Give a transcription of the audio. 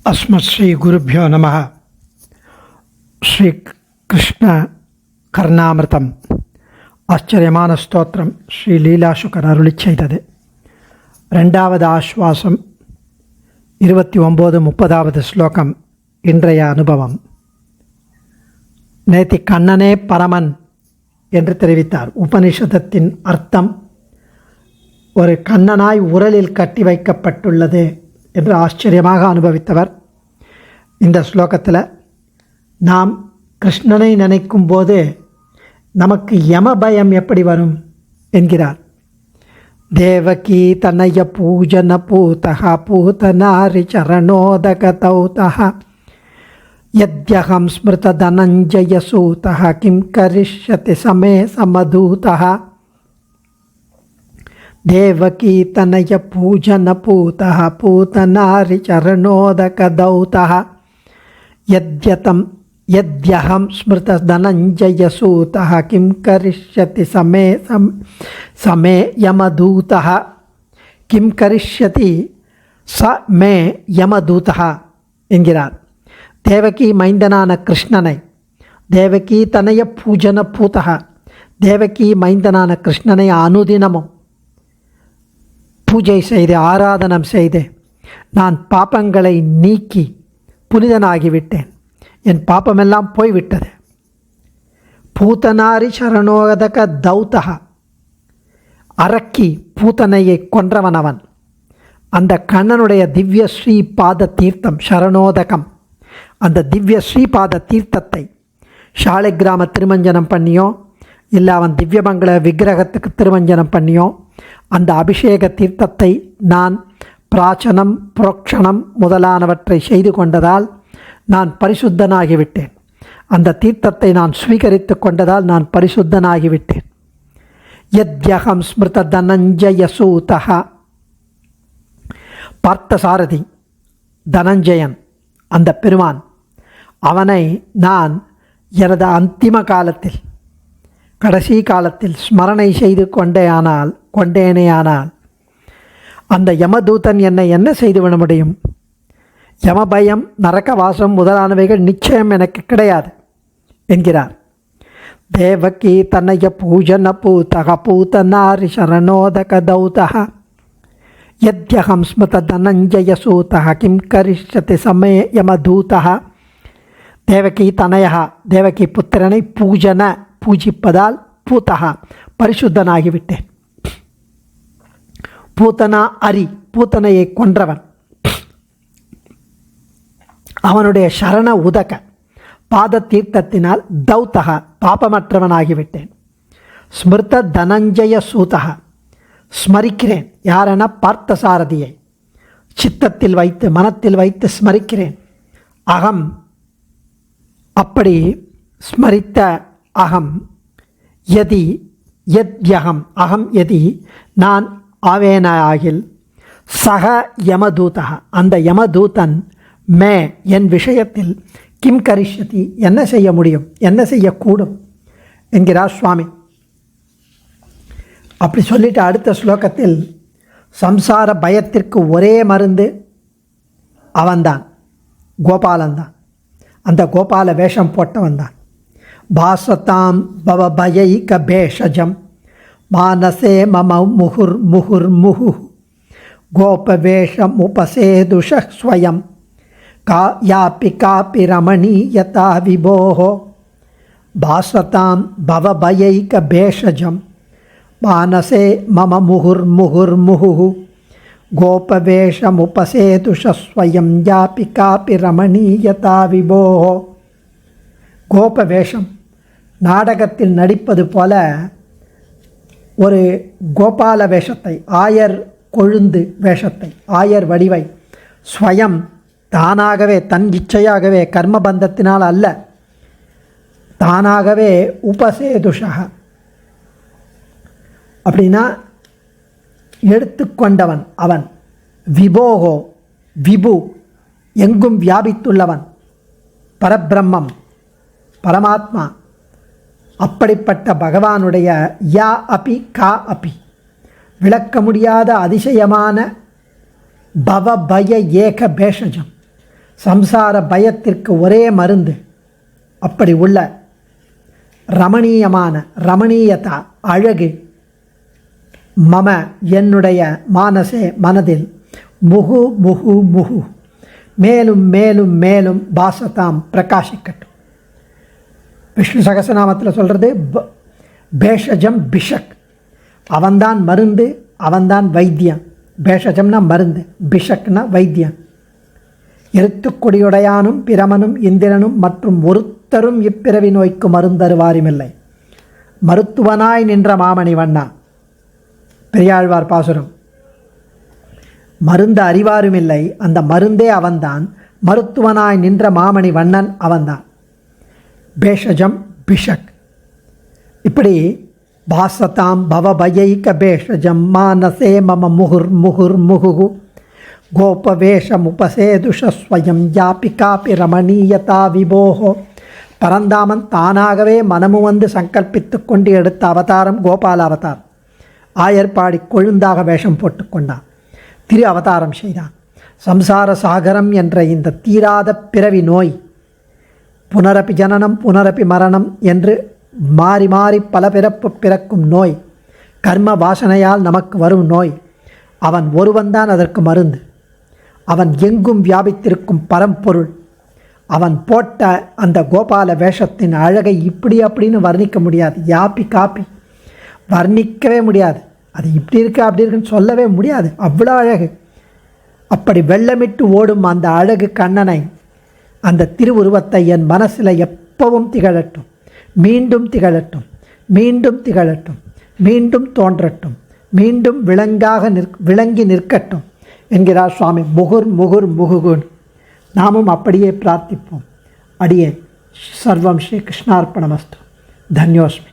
அஸ்மத் ஸ்ரீ குருபியோ நம. ஸ்ரீ கிருஷ்ண கர்ணாமிர்தம் ஆச்சரியமான ஸ்தோத்திரம் ஸ்ரீ லீலாசுகர் அருளி செய்தது. 2வது ஆஸ்வாசம் 29-30வது ஸ்லோகம். இன்றைய அனுபவம். நேத்தி கண்ணனே பரமன் என்று தெரிவித்தார். உபனிஷதத்தின் அர்த்தம் ஒரு கண்ணனாய் உரலில் கட்டி வைக்கப்பட்டுள்ளது என்று ஆச்சரியமாக அனுபவித்தவர். இந்த ஸ்லோகத்தில் நாம் கிருஷ்ணனை நினைக்கும் போது நமக்கு யம பயம் எப்படி வரும் என்கிறார். தேவகி தனய பூஜன பூதா பூதநாரி சரணோதக தௌதா யத்யஹம் ஸ்மிருத தனஞ்சய சூதா கிம் கரிஷ்யதி சமே சமதூதா. தேவகி தனய பூஜன பூதா பூதநாரி சரணோதக தௌதா யத்யஹம் ஸ்மிருத தனஞ்சய சூதா கிம் கரிஷ்யதி சமே யமதூதா. கிம் கரிஷ்யதி ச மே யமதூதா என்கிறார். தேவகி மைந்தனான கிருஷ்ணனை, தேவகி தனய பூஜன பூதா, தேவகி மைந்தனான கிருஷ்ணனை அனுதினமும் பூஜை செய்து ஆராதனம் செய்து நான் பாப்பங்களை நீக்கி புனிதனாகிவிட்டேன். என் பாப்பமெல்லாம் போய்விட்டது. பூதனாரி சரணோதக தௌதா, அரக்கி பூதனையை கொன்றவனவன். அந்த கண்ணனுடைய திவ்ய ஸ்ரீபாத தீர்த்தம் சரணோதகம், அந்த திவ்ய ஸ்ரீபாத தீர்த்தத்தை ஷாலிகிராம திருமஞ்சனம் பண்ணியோ இல்லை அவன் திவ்யமங்கள விக்கிரகத்துக்கு திருமஞ்சனம் பண்ணியோ அந்த அபிஷேக தீர்த்தத்தை நான் பிராச்சனம் புரோக்ஷணம் முதலானவற்றை செய்து கொண்டதால் நான் பரிசுத்தனாகிவிட்டேன். அந்த தீர்த்தத்தை நான் ஸ்வீகரித்து கொண்டதால் நான் பரிசுத்தனாகிவிட்டேன். யத்யஹம் ஸ்மிருத தனஞ்சய சூதா, பார்த்தசாரதி தனஞ்சயன் அந்த பெருமான், அவனை நான் எனது அந்திம காலத்தில் கடைசி காலத்தில் ஸ்மரணை செய்து கொண்டேனேயானால் அந்த யமதூதன் என்னை என்ன செய்துவிட முடியும்? யமபயம் நரகவாசம் முதலானவைகள் நிச்சயம் எனக்கு கிடையாது என்கிறார். தேவகி தனய பூஜன பூதக பூதநாரி சரணோதக தௌதா யத்யஹம் ஸ்மிருத தனஞ்சய சூதா கிம் கரிஷ்யதி சமே யமதூதா. தேவகி தனயா, தேவகி புத்திரனை பூஜன பூஜிப்பதால் பூதகா பரிசுத்தனாகிவிட்டேன். பூதனா அரி, பூத்தனையை கொன்றவன், அவனுடைய சரண உதக பாத தீர்த்தத்தினால் தௌதகா பாபமற்றவனாகிவிட்டேன். ஸ்மிருத தனஞ்சய சூதகா, ஸ்மரிக்கிறேன். யாரென? பார்த்தசாரதியை சித்தத்தில் வைத்து மனத்தில் வைத்து ஸ்மரிக்கிறேன். அகம், அப்படி ஸ்மரித்த அகம் யதி யத்யஹம் அகம் யதி நான் ஆவேனாகில் சக யமதூதா, அந்த யமதூதன் மே என் விஷயத்தில் கிம் கரிஷ்யதி என்ன செய்ய முடியும், என்ன செய்யக்கூடும் என்கிறார் சுவாமி. அப்படி சொல்லிட்டு அடுத்த ஸ்லோகத்தில் சம்சார பயத்திற்கு ஒரே மருந்து அவன்தான், கோபாலன்தான். அந்த கோபால வேஷம் போட்டவன் தான். பாசதாம் பவபயைக பேஷஜம் மானசே மம முகுர் முகுர் முகு கோபவேஷம் உபசேதுஷ ஸ்வயம் யாபி காபி ரமணீயதா விபோஹோ. பாசதாம் பவபயைக பேஷஜம் மானசே மம முகுர் முகுர் முகு கோபவேஷம் உபசேதுஷ ஸ்வயம் யாபி காபி ரமணீயதா விபோஹோ. கோபவேஷம், நாடகத்தில் நடிப்பது போல ஒரு கோபால வேஷத்தை, ஆயர் கொழுந்து வேஷத்தை, ஆயர் வடிவை ஸ்வயம் தானாகவே தன் இச்சையாகவே கர்மபந்தத்தினால் அல்ல, தானாகவே உபசேதுஷா அப்படின்னா எடுத்துக்கொண்டவன் அவன். விபோகோ, விபு எங்கும் வியாபித்துள்ளவன், பரபிரம்மம் பரமாத்மா. அப்படிப்பட்ட பகவானுடைய யா அபி கா அபி விளக்க முடியாத அதிசயமான பவபய ஏக பேஷஜம் சம்சார பயத்திற்கு ஒரே மருந்து. அப்படி உள்ள ரமணீயமான ரமணீயதா அழகு மம என்னுடைய மானசே மனதில் முகு முகு முகு மேலும் மேலும் மேலும் பாசதாம் பிரகாசிக்கட்டும். விஷ்ணு சகசநாமத்தில் சொல்கிறது பேஷஜம் பிஷக், அவன்தான் மருந்து, அவன்தான் வைத்தியம். பேஷஜம்னா மருந்து, பிஷக்னா வைத்தியம். எருத்துக்கொடியுடையானும் பிரமனும் இந்திரனும் மற்றும் ஒருத்தரும் இப்பிறவி நோய்க்கு மருந்தருவாருமில்லை. மருத்துவனாய் நின்ற மாமணி வண்ணா, பெரியாழ்வார் பாசுரம். மருந்து அறிவாருமில்லை, அந்த மருந்தே அவன்தான். மருத்துவனாய் நின்ற மாமணி வண்ணன் அவன்தான். பேஷஜம் பிஷக். இப்படி பாசதாம் பவபயைக பேஷஜம் மானசே மம முகுர் முகுர் முகுகு கோபவேஷமுபசேதுஷஸ்வயம் யாபி காபி ரமணீயதா விபோகோ. பரந்தாமன் தானாகவே மனமு வந்து சங்கல்பித்து கொண்டு எடுத்த அவதாரம் கோபால அவதாரம். ஆயர்பாடி கொழுந்தாக வேஷம் போட்டுக்கொண்டான், திரு அவதாரம் செய்தான். சம்சார சாகரம் என்ற இந்த தீராத பிறவி நோய், புனரப்பி ஜனனம் புனரப்பி மரணம் என்று மாறி மாறி பல பிறப்பு பிறக்கும் நோய், கர்ம வாசனையால் நமக்கு வரும் நோய், அவன் ஒருவன்தான் அதற்கு மருந்து. அவன் எங்கும் வியாபித்திருக்கும் பரம்பொருள். அவன் போட்ட அந்த கோபால வேஷத்தின் அழகை இப்படி அப்படின்னு வர்ணிக்க முடியாது. யாப்பி காப்பி வர்ணிக்கவே முடியாது. அது இப்படி இருக்கு அப்படி இருக்குன்னு சொல்லவே முடியாது, அவ்வளோ அழகு. அப்படி வெள்ளமிட்டு ஓடும் அந்த அழகு கண்ணனை, அந்த திருவுருவத்தை என் மனசில் எப்பவும் திகழட்டும், மீண்டும் திகழட்டும், மீண்டும் திகழட்டும், மீண்டும் தோன்றட்டும், மீண்டும் விளங்கி நிற்கட்டும் என்கிறார் சுவாமி. முகுர் முகுர் முகுகுன். நாமும் அப்படியே பிரார்த்திப்போம். அடியே சர்வம் ஸ்ரீ கிருஷ்ணார்ப்பணமஸ்து. தன்யோஸ்மி.